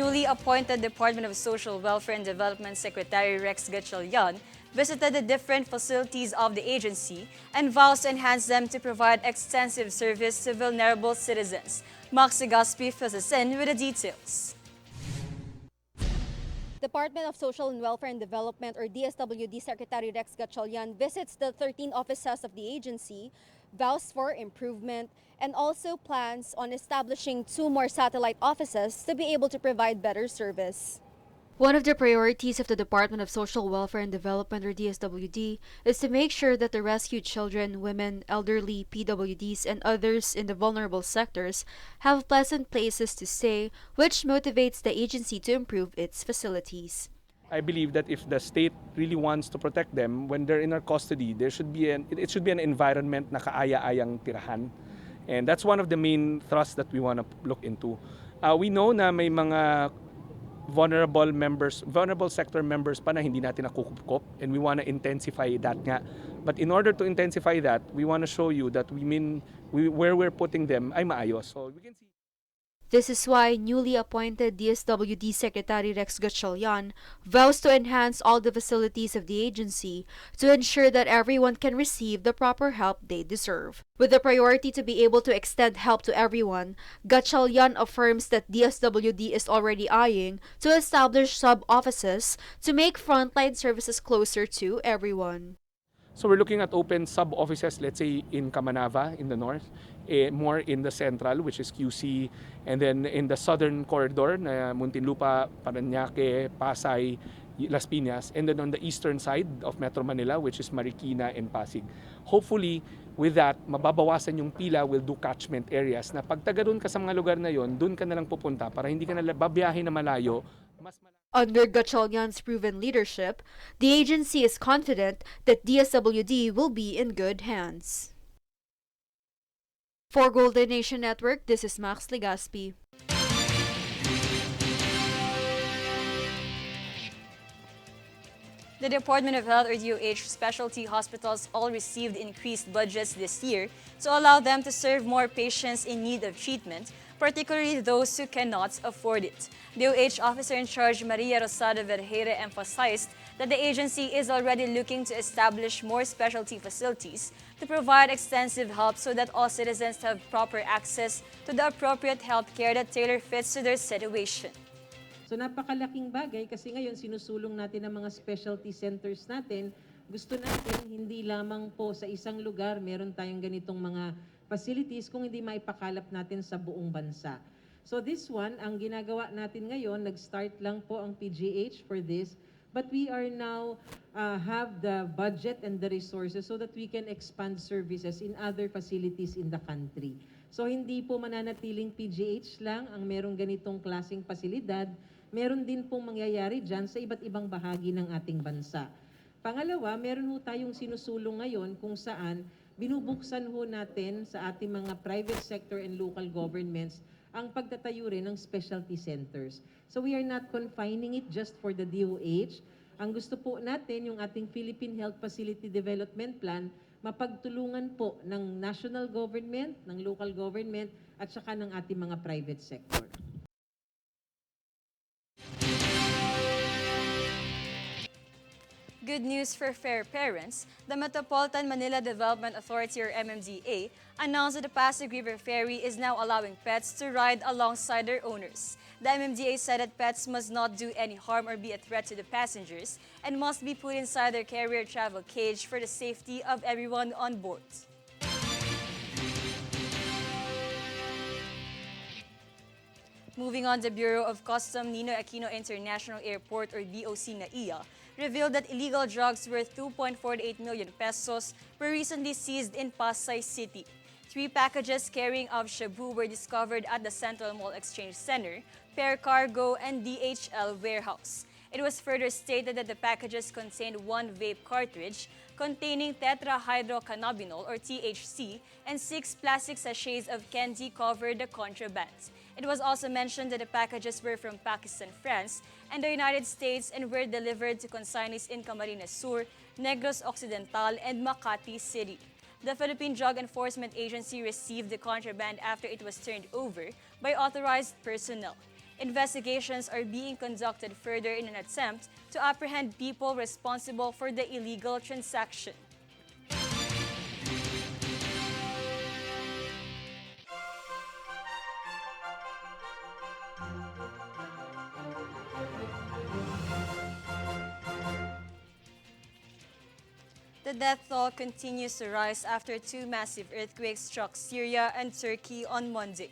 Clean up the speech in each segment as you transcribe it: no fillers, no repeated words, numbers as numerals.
Newly appointed Department of Social Welfare and Development Secretary Rex Gatchalian visited the different facilities of the agency and vows to enhance them to provide extensive service to vulnerable citizens. Max Legaspi fills us in with the details. Department of Social and Welfare and Development or DSWD Secretary Rex Gatchalian visits the 13 offices of the agency, vows for improvement, and also plans on establishing 2 more satellite offices to be able to provide better service. One of the priorities of the Department of Social Welfare and Development or DSWD is to make sure that the rescued children, women, elderly, PWDs, and others in the vulnerable sectors have pleasant places to stay, which motivates the agency to improve its facilities. I believe that if the state really wants to protect them when they're in our custody, it should be an environment na kaaya-ayang tirahan. And that's one of the main thrusts that we want to look into. We know na may mga vulnerable sector members pa na hindi natin nakukupkop, and we want to intensify that nga. But in order to intensify that, we want to show you that where we're putting them ay maayos. So we can see. This is why newly appointed DSWD Secretary Rex Gatchalian vows to enhance all the facilities of the agency to ensure that everyone can receive the proper help they deserve. With the priority to be able to extend help to everyone, Gatchalian affirms that DSWD is already eyeing to establish sub-offices to make frontline services closer to everyone. So we're looking at open sub-offices, let's say in Camanava in the north, more in the central, which is QC, and then in the southern corridor, na Muntinlupa, Parañaque, Pasay, Las Piñas, and then on the eastern side of Metro Manila, which is Marikina and Pasig. Hopefully, with that, mababawasan yung pila will do catchment areas na pagtaga doon ka sa mga lugar na yon, doon ka na lang pupunta para hindi ka na babiyahe na malayo. Under Gatchalian's proven leadership, the agency is confident that DSWD will be in good hands. For Golden Nation Network, this is Max Legaspi. The Department of Health or DOH specialty hospitals all received increased budgets this year to allow them to serve more patients in need of treatment, particularly those who cannot afford it. DOH Officer in Charge Maria Rosada Vergeire emphasized that the agency is already looking to establish more specialty facilities to provide extensive help so that all citizens have proper access to the appropriate health care that tailor fits to their situation. So napakalaking bagay kasi ngayon sinusulong natin ang mga specialty centers natin. Gusto natin hindi lamang po sa isang lugar meron tayong ganitong mga facilities kung hindi maipakalap natin sa buong bansa. So this one, ang ginagawa natin ngayon, nag-start lang po ang PGH for this, but we are now have the budget and the resources so that we can expand services in other facilities in the country. So hindi po mananatiling PGH lang ang merong ganitong klaseng pasilidad, meron din pong mangyayari dyan sa iba't ibang bahagi ng ating bansa. Pangalawa, meron ho tayong sinusulong ngayon kung saan binubuksan ho natin sa ating mga private sector and local governments ang pagtatayo rin ng specialty centers. So we are not confining it just for the DOH. Ang gusto po natin, yung ating Philippine Health Facility Development Plan, mapagtulungan po ng national government, ng local government, at saka ng ating mga private sector. Good news for fair parents, the Metropolitan Manila Development Authority or MMDA announced that the Pasig River Ferry is now allowing pets to ride alongside their owners. The MMDA said that pets must not do any harm or be a threat to the passengers and must be put inside their carrier travel cage for the safety of everyone on board. Moving on, the Bureau of Customs Ninoy Aquino International Airport or BOC NAIA revealed that illegal drugs worth 2.48 million pesos were recently seized in Pasay City. 3 packages carrying of shabu were discovered at the Central Mall Exchange Center, Pair Cargo, and DHL warehouse. It was further stated that the packages contained 1 vape cartridge containing tetrahydrocannabinol or THC and 6 plastic sachets of candy covered the contraband. It was also mentioned that the packages were from Pakistan, France, and the United States and were delivered to consignees in Camarines Sur, Negros Occidental, and Makati City. The Philippine Drug Enforcement Agency received the contraband after it was turned over by authorized personnel. Investigations are being conducted further in an attempt to apprehend people responsible for the illegal transaction. The death toll continues to rise after two massive earthquakes struck Syria and Turkey on Monday.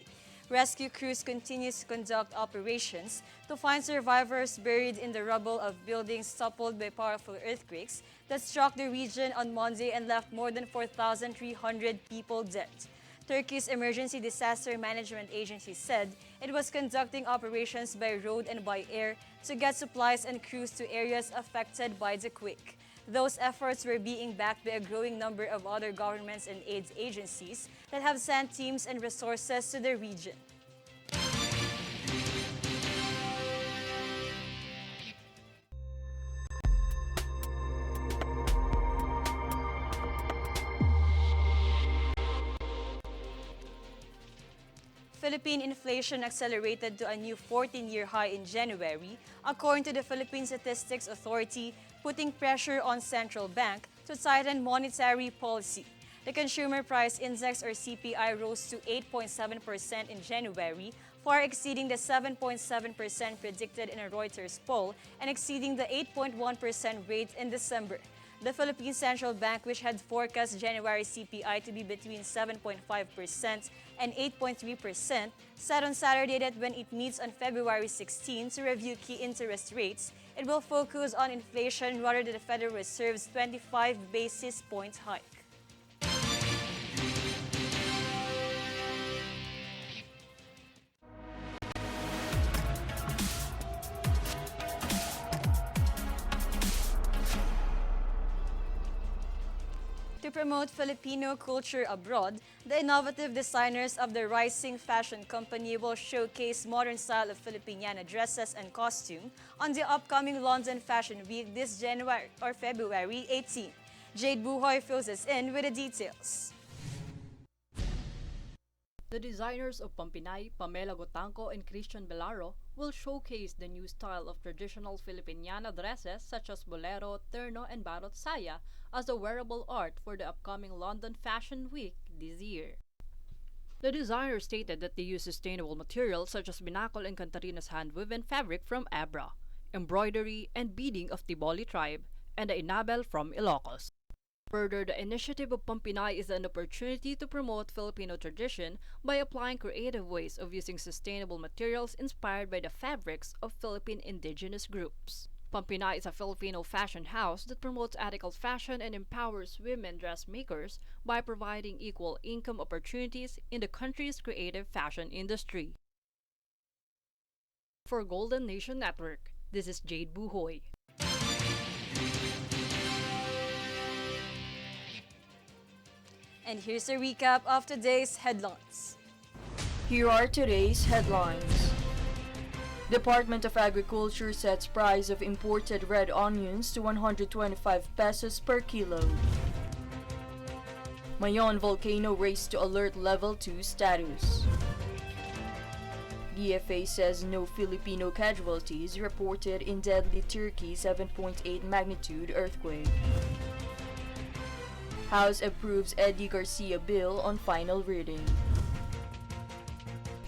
Rescue crews continue to conduct operations to find survivors buried in the rubble of buildings toppled by powerful earthquakes that struck the region on Monday and left more than 4,300 people dead. Turkey's Emergency Disaster Management Agency said it was conducting operations by road and by air to get supplies and crews to areas affected by the quake. Those efforts were being backed by a growing number of other governments and aid agencies that have sent teams and resources to the region. Philippine inflation accelerated to a new 14-year high in January, according to the Philippine Statistics Authority, putting pressure on central bank to tighten monetary policy. The Consumer Price Index or CPI rose to 8.7% in January, far exceeding the 7.7% predicted in a Reuters poll and exceeding the 8.1% rate in December. The Philippine Central Bank, which had forecast January CPI to be between 7.5% and 8.3%, said on Saturday that when it meets on February 16 to review key interest rates, it will focus on inflation rather than the Federal Reserve's 25 basis points hike. To promote Filipino culture abroad, the innovative designers of the Rising Fashion Company will showcase modern style of Filipiniana dresses and costume on the upcoming London Fashion Week this January or February 18. Jade Buhoy fills us in with the details. The designers of Pampinay, Pamela Gotanco, and Christian Belaro will showcase the new style of traditional Filipiniana dresses such as bolero, terno, and barot saya as the wearable art for the upcoming London Fashion Week this year. The designers stated that they use sustainable materials such as binakol and Cantarina's hand-woven fabric from Abra, embroidery and beading of Tiboli tribe, and the inabel from Ilocos. Further, the initiative of Pampinay is an opportunity to promote Filipino tradition by applying creative ways of using sustainable materials inspired by the fabrics of Philippine indigenous groups. Pampinay is a Filipino fashion house that promotes ethical fashion and empowers women dressmakers by providing equal income opportunities in the country's creative fashion industry. For Golden Nation Network, this is Jade Buhoy. And here's a recap of today's headlines. Here are today's headlines. Department of Agriculture sets price of imported red onions to 125 pesos per kilo. Mayon volcano raised to alert level 2 status. DFA says no Filipino casualties reported in deadly Turkey 7.8 magnitude earthquake. House approves Eddie Garcia bill on final reading.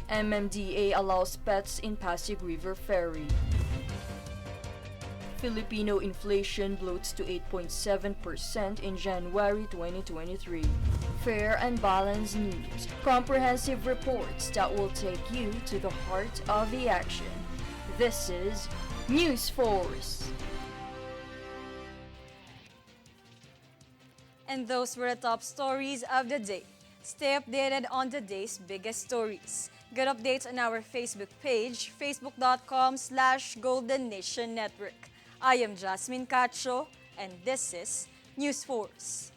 MMDA allows pets in Pasig River Ferry. Filipino inflation bloats to 8.7% in January 2023. Fair and balanced news. Comprehensive reports that will take you to the heart of the action. This is News Force. And those were the top stories of the day. Stay updated on the day's biggest stories. Get updates on our Facebook page, facebook.com/Golden Nation Network. I am Jasmine Cacho, and this is News Force.